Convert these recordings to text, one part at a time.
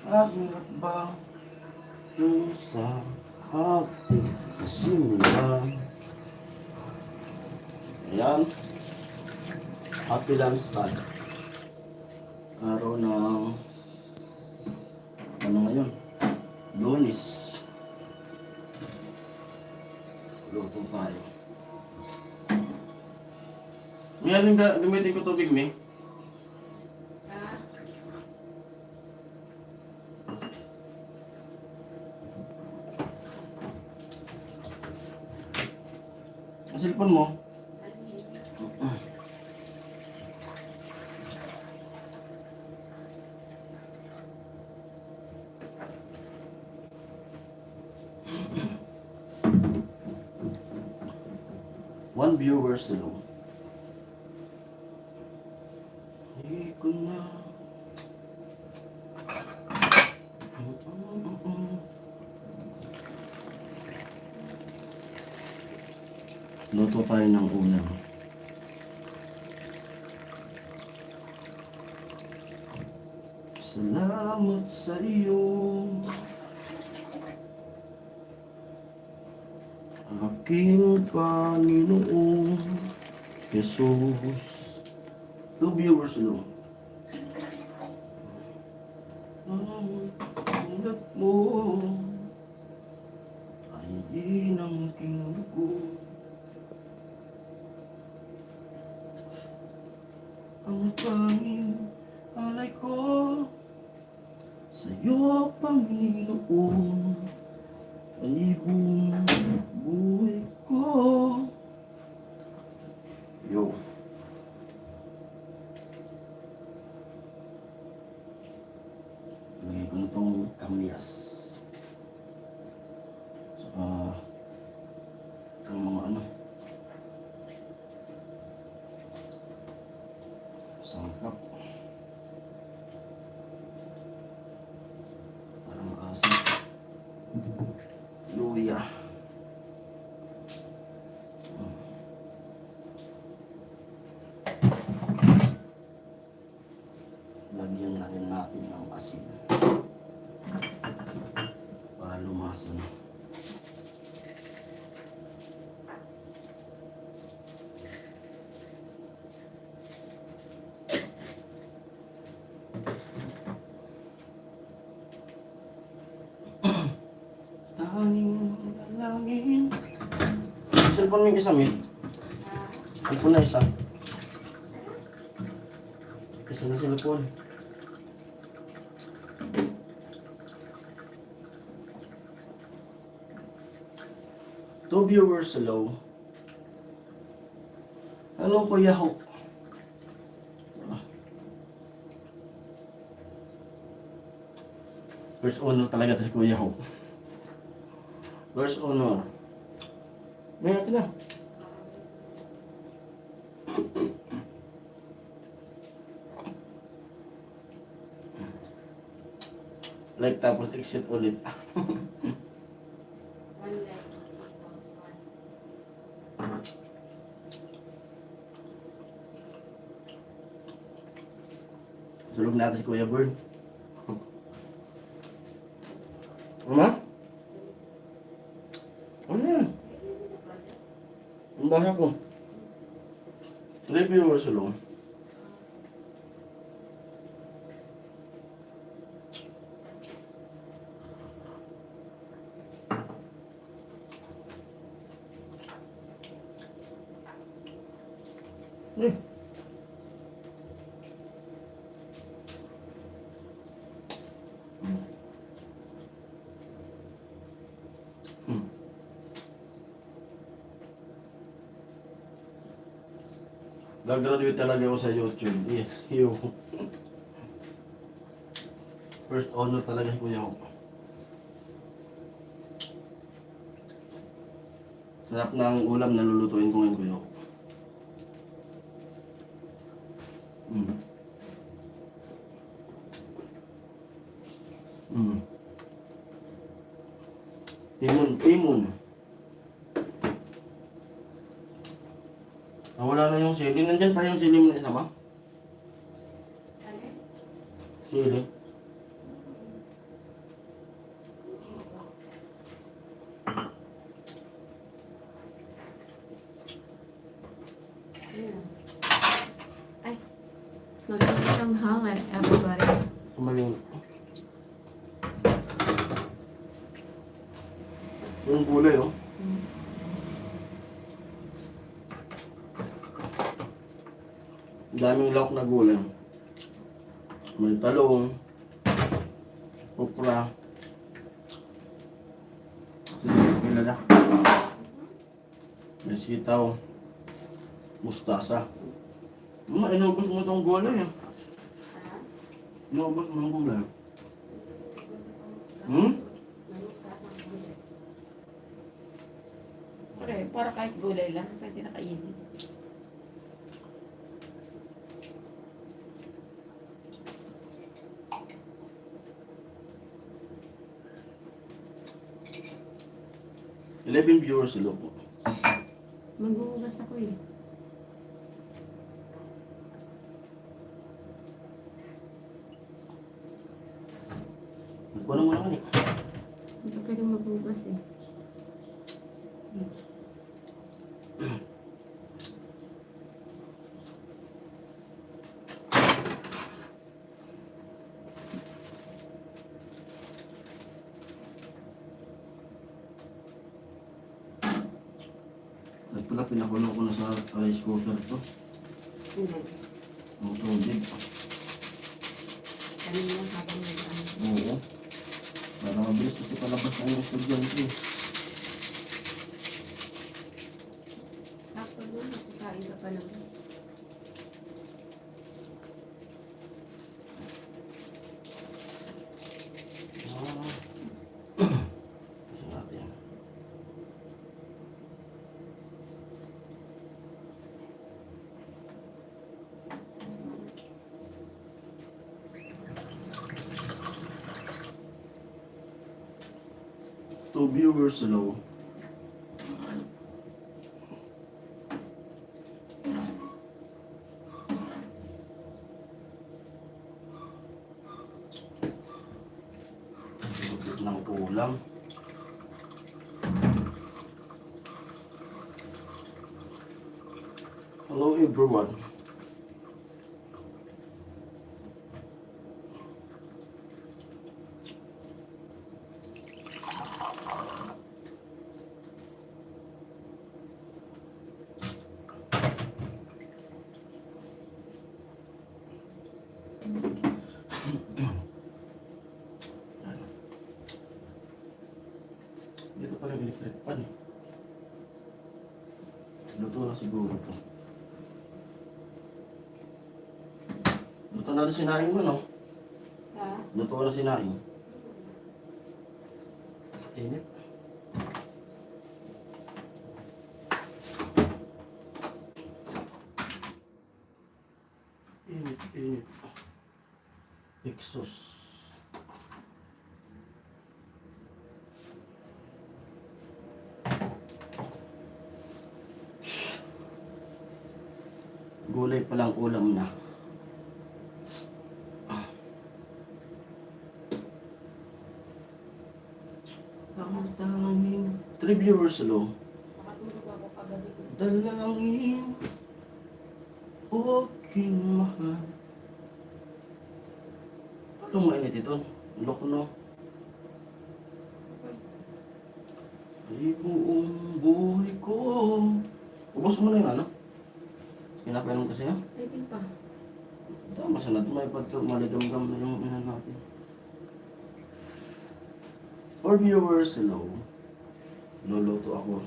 aking hakbang yung sa ating simula. Ayan. Happy Landstad. Araw ng ano ngayon? Lunes. Luto tayo. May aling gamitin ko tubig, May? Ang cellphone mo? One viewer sila. Hindi ko na. Luto tayo ng ulam. Salamat sa iyo, aking Panginoong Jesus. 2 viewers lang. Ang tulad mo ay inangking dugo. Ang tanging alay ko sa'yo, Panginoon, ay buong buhay ko. Yo. Lagay ko na itong kamyas. Saka itong mga ano, sangkap. Para maasim. Luya. Lagyan na rin natin ng asin para lumasa na. Tanging dalangin. Cellphone mo yung isa, May? Cellphone na isa. Isa na cellphone. Two viewers, hello. Hello, Kuya Hope. First honor talaga ito si Kuya Hope. First honor. Meron ka na. Like tapos exit ulit. Tulog natin si Kuya Bird. Mama? Ano yan? Ang bahay ko. 3 viewers alone. Nag-graduate talaga ako sa YouTube. Yes, you. First honor talaga si Kuya ko. Sarap ng ulam na lulutuin ko ngayon, Kuya ko. Timon. Wala na yung sili. Nandyan pa yung sili mo na isa ba? Sili. Kumaling. Yung gulay, oh. Daming lawak na gulay. May talong, okra, kilala, may sitaw, mustasa. Inubos mo itong gulay, eh. Inubos mo ang gulay. Para kahit gulay lang, pwede na kainin. Eleven viewers sila po. Maghuhugas ako eh. Nagkuha mo naman eh. Hindi ka pwedeng maghuhugas eh. At pala pinakulo ko na sa rice cooker to. Hindi. Ang tubig. Kanina lang habang nag-ano. Oo. Para mabilis kasi palabas na yung estudyante. Sakto doon, nakasain ka pa naman. Kasi natin. Two viewers low. Lupit ng ulam. Hello everyone. Dito pa rin electric pan eh. Luto na siguro to. Luto na rin sinaing mo, no? Ha? Luto na sinaing. Init. Init. Exhaust. Gulay palang ulam na. Tanging 3 viewers low. Makatulog ako kagabi ko. Dalangin aking mahal. Anong mainit ito? Loko no? Ay buong buhay ko. Ubos mo na yung ano? Pinapainom kasi yan? Ay, di pa. Tama sa natin, may maligam-gam na yung ina natin. For viewers, hello. Luluto ako.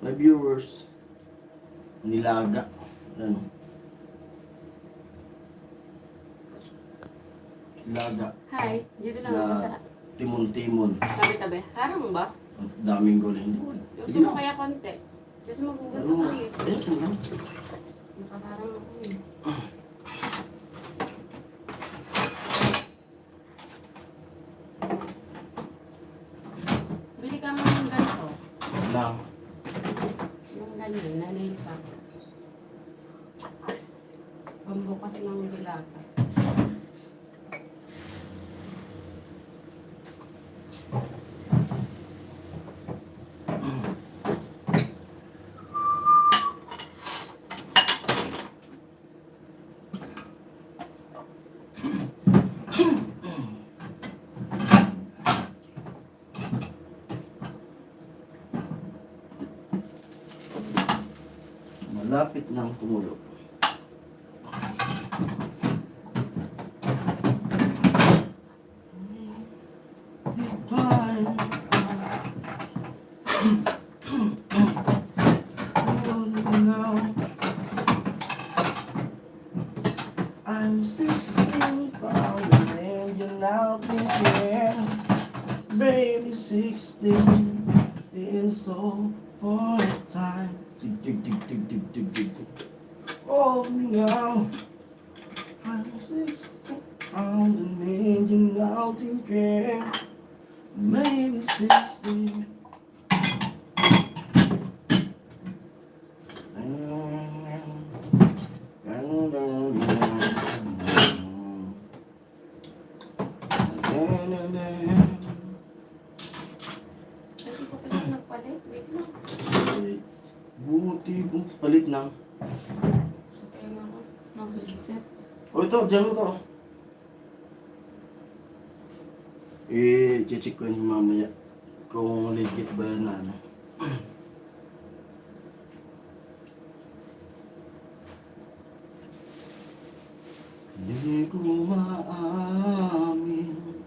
My viewers, nilaga. Ano? Nilaga. Hi, dito lang ako sa Na timon-timon. tabi-tabi. Harang ba? Ang daming gulay. Hindi mo. Gusto mo kaya konti? Gusto mo maghugas ako eh. Ayun lang. Nakaharang ako eh. Bili ka mo ng ganito. Lang. Yung ganyan, na nail pa. Pambukas ng dilata. malapit ng kumulo. I'm 16 pounds and you're now thinking, baby 16 in so for time. Dig, dig, dig, dig, dig, dig, dig, dig. Oh, now I'm 16 pounds and you're now thinking, maybe 16. Hindi ko pala nagpalit. Wait lang. Buti, palit na. Sa tenga ko. Ng headset. O ito, dyan mo to. Check ko yun mamaya. Kung legit ba yan na ano. Hindi ko maamin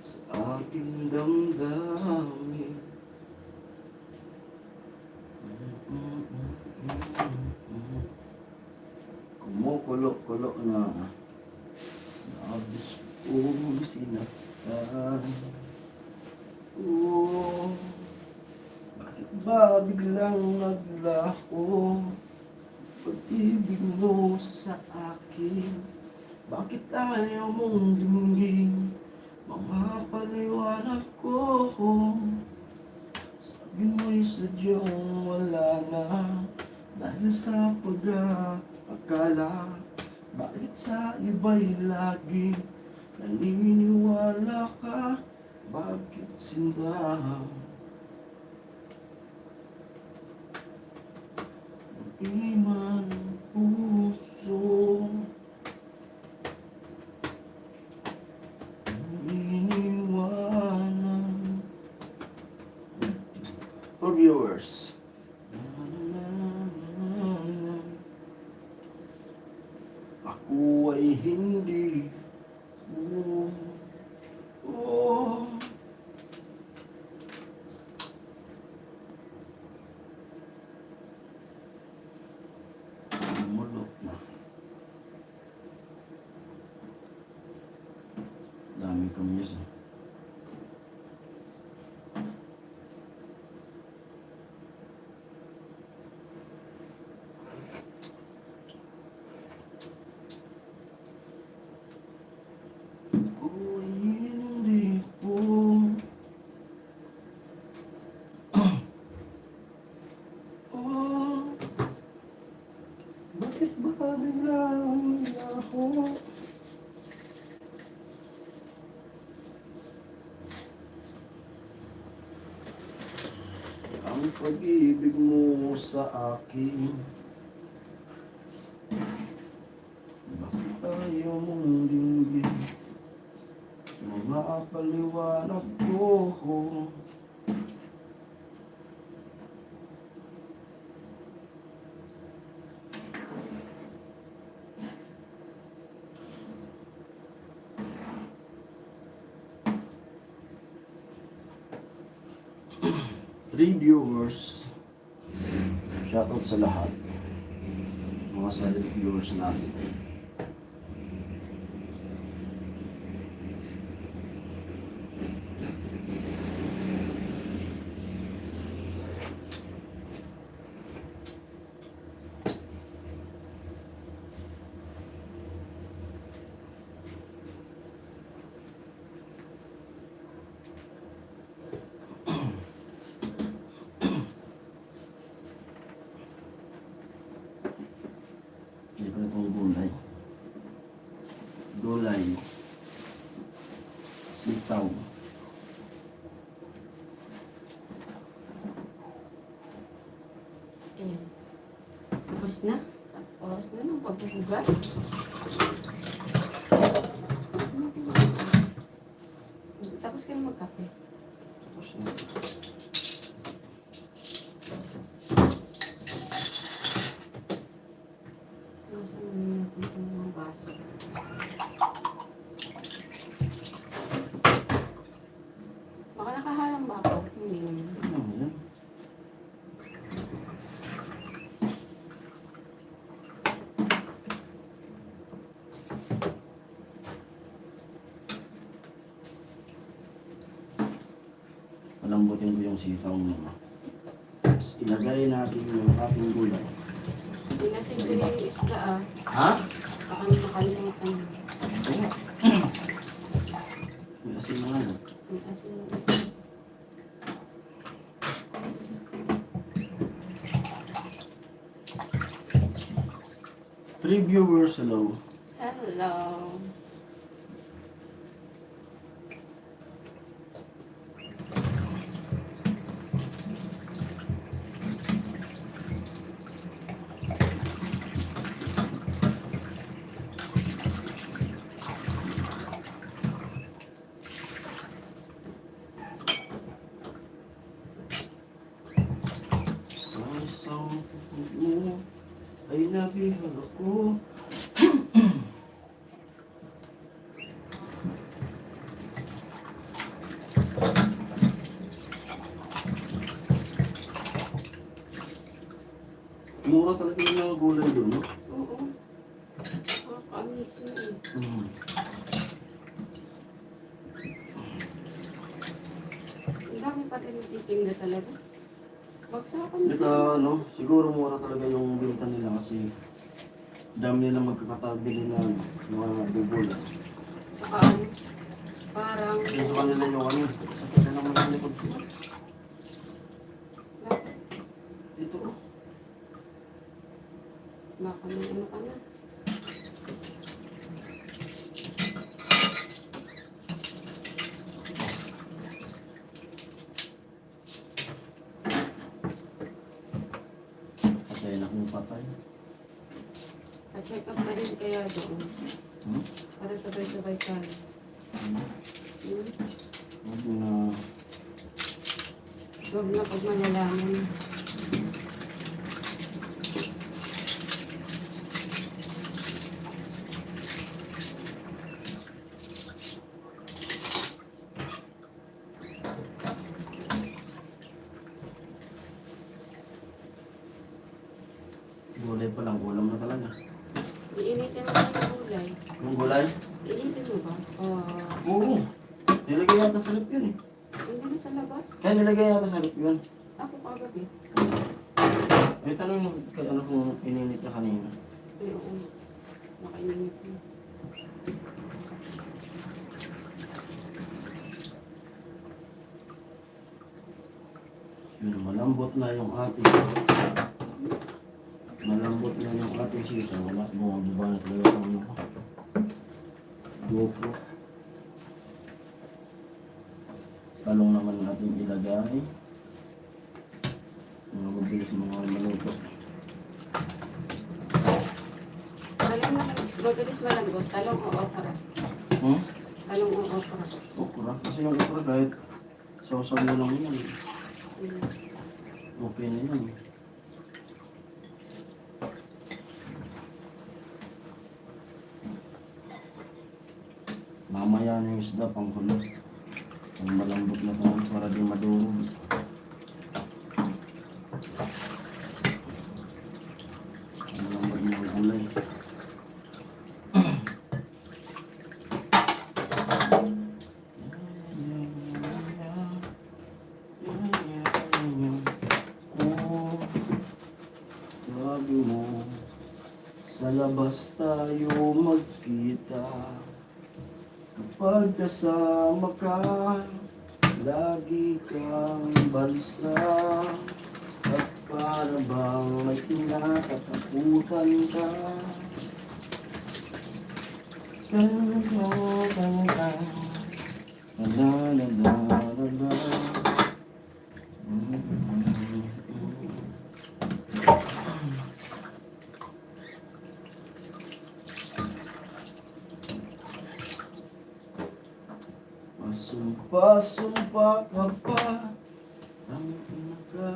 sa aking damdamin. Kumukulo-kulo na nabis kong sinaktan. Oh, bakit ba biglang naglaho pag-ibig mo sa akin? Bakit ayaw mong dinggin mga paliwanag ko? Sabi mo'y sadyang wala na dahil sa pag-aakala. Bakit sa iba'y lagi naniniwala ka? Bakit sinda? Iman puso iniwanan. For viewers, ako ay hindi oh. Mulot na. Dami kong yes. Ako'y hindi po oh. Bakit ba biglang ako? Ang pag-ibig mo sa akin, bakit ayaw mong dinggin mga paliwanag ko? Three viewers, shoutout sa lahat, mga silent viewers natin. Hindi ko na itong gulay. Gulay. Sitaw. Ayan. Tapos na. Oras na ng pagbubugas. Tapos ka na magkape. Tapos na. Yung mga baso. Baka nakaharang ba ako? Hindi naman. Ano mo yan? Palambutin ko yung sitaw mo. Tapos ilagay natin yung ating gulay. Hindi natin ko yung isda ah. Ha? Baka nakalimutan mo. Oo. May asin na nga no? May asin yung isda. Three viewers, hello. Hello. Sa isang puso mo ay nabihag ako. Mura talaga yung mga gulay doon, no? Oo. Nakakamiss na eh. Mm. Ang dami pa tinitinda talaga. Bagsakan Naka, ano, siguro mura talaga yung binta nila kasi dami nila magkakatabi nila mga gugulay. Saka ano, parang... Kasi sa kanila yung ano, sakit na naman ang likod ko. Dito ko. Baka may ano ka na. Patay na kung patay. Pa-check up na rin kaya doon. Hmm? Para sabay-sabay tayo. Ano? Hmm? Huwag na. Huwag na pag malalaman. Gulay pa lang, ulam na talaga. Iinitin mo na yung gulay. Yung gulay? Iinitin mo ba? Oo. Nilagay yata sa rep yun eh. Hindi na sa labas. Kaya nilagay yata sa rep yun. Ako kagabi. Ay, tanong mo kay ano kung ininit na kanina. Ay, oo. Nakainit mo. Yun, malambot na yung ating sita. Wala, bumababa na talaga ang ano. GoPro. Talong naman natin ilagay. Mga mabilis mga maluto. Talong na mabilis malambot. Talong o okra. Hmm? Talong o okra. Okra. Kasi yung okra kahit sausaw mo lang yan. Hmm. Okay na yan. Mamaya na yung isda pang hulog. Ang malambot na naman para di madurog. Ang malambot ng gulay. Oh, sabi mo, sa labas tayo magkita. Kapag kasama ka, lagi kang balsa. At para bang may tinatatakutan ka. Sumpa-sumpa ka pa ang pinaka.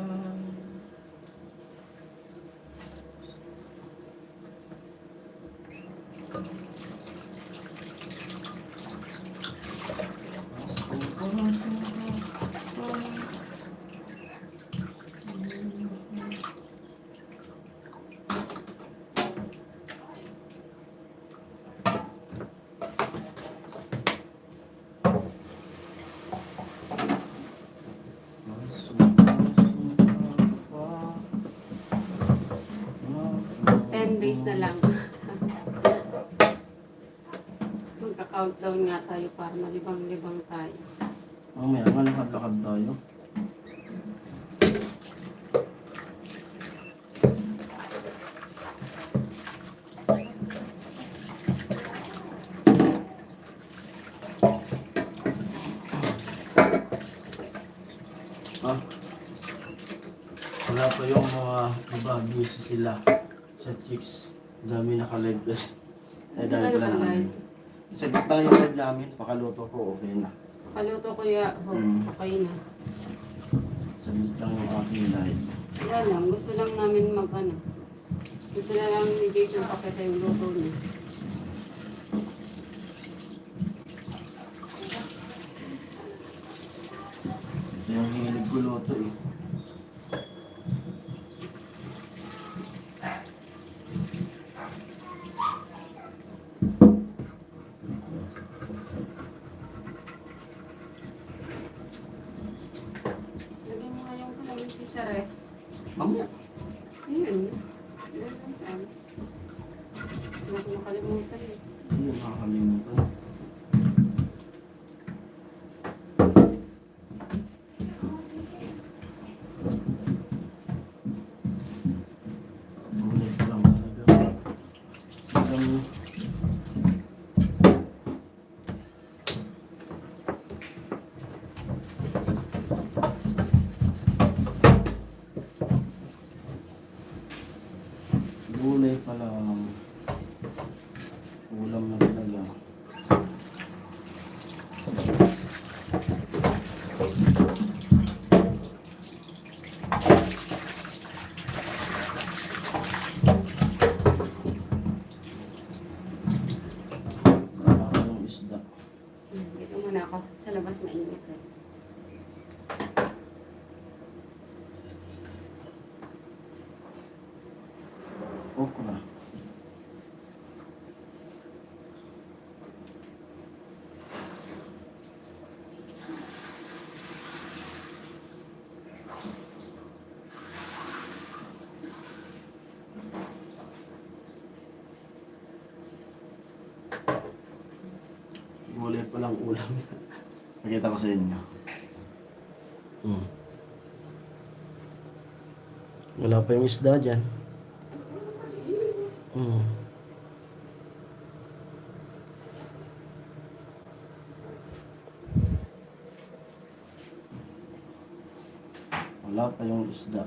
Ten days na lang. Magka-countdown nga tayo para malibang-libang tayo. Mamaya nga lakad-lakad tayo. Ah, wala pa yung mga iba, busy sila sa chicks. Dami naka-live kasi. Eh, dahil pala na kami. Sa gitna yung live namin, pakaluto ko, okay na. Kaluto kuya, okay na. Sabit lang yung aking live. Wala lang, gusto lang namin mag-ano. Gusto na lang ni Jason pakita yung luto niya. Ito yung hilig ko luto eh. Lagyan mo nga yung kalamansi sa ref. Mamaya. Ayun. Ayun lang saan. Hindi ko nakalimutan eh. Hindi yung makakalimutan. Ulit lang talaga. Hanggang gulay pa lang. Ulam na talaga. Wala yung isda. Dito muna ako. Sa labas mainit eh. Okra. Gulay pa lang ulam. Nakita ko sa inyo. Wala pa yung isda dyan. Wala pa yung isda.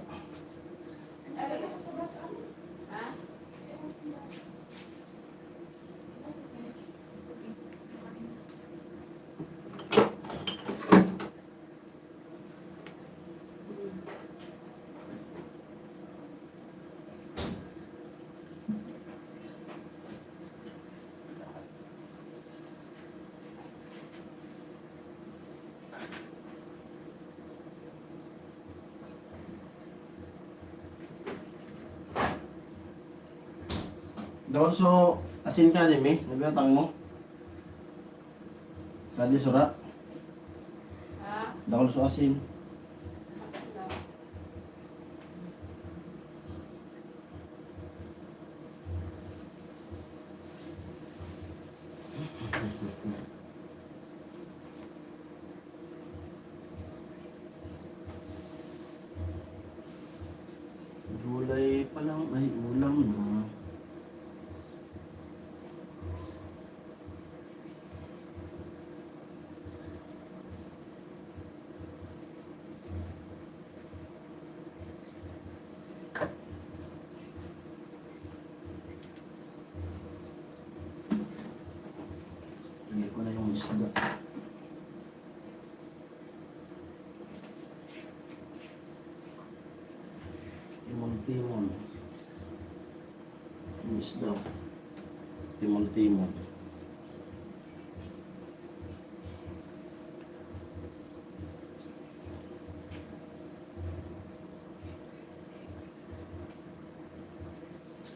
Daw so asin ka din eh. Nabiatang mo. Kadi sura. Ha? Daw so asin. Gulay pa lang ay ulam na. Lagay ko na yung isda. Timon-timon. Yung isda. timon-timon.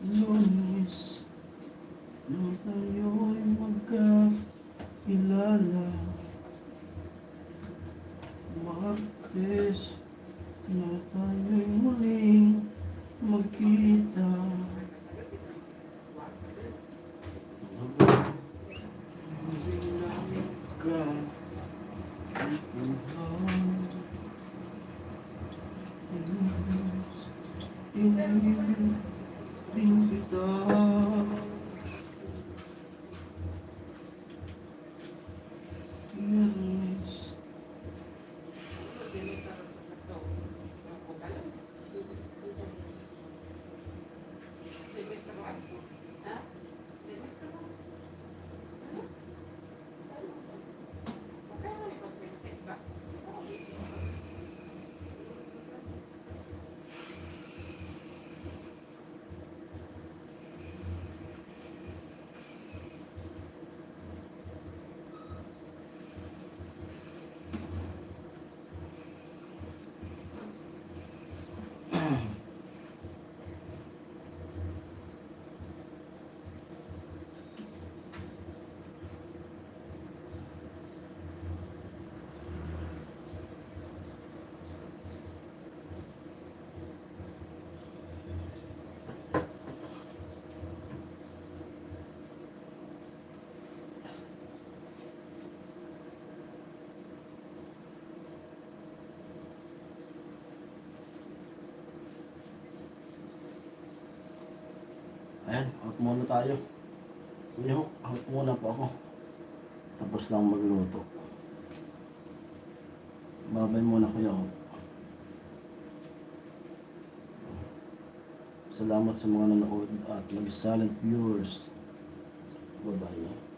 Lunes, nung tayo'y magkakilala. Martes, na tayo'y muling magkita. Kita Yes. Ayan, out muna tayo. Kuya, out muna po ako. Tapos lang magluto. Babay muna kuya. Salamat sa mga nanood at mag-silent viewers. Bye-bye.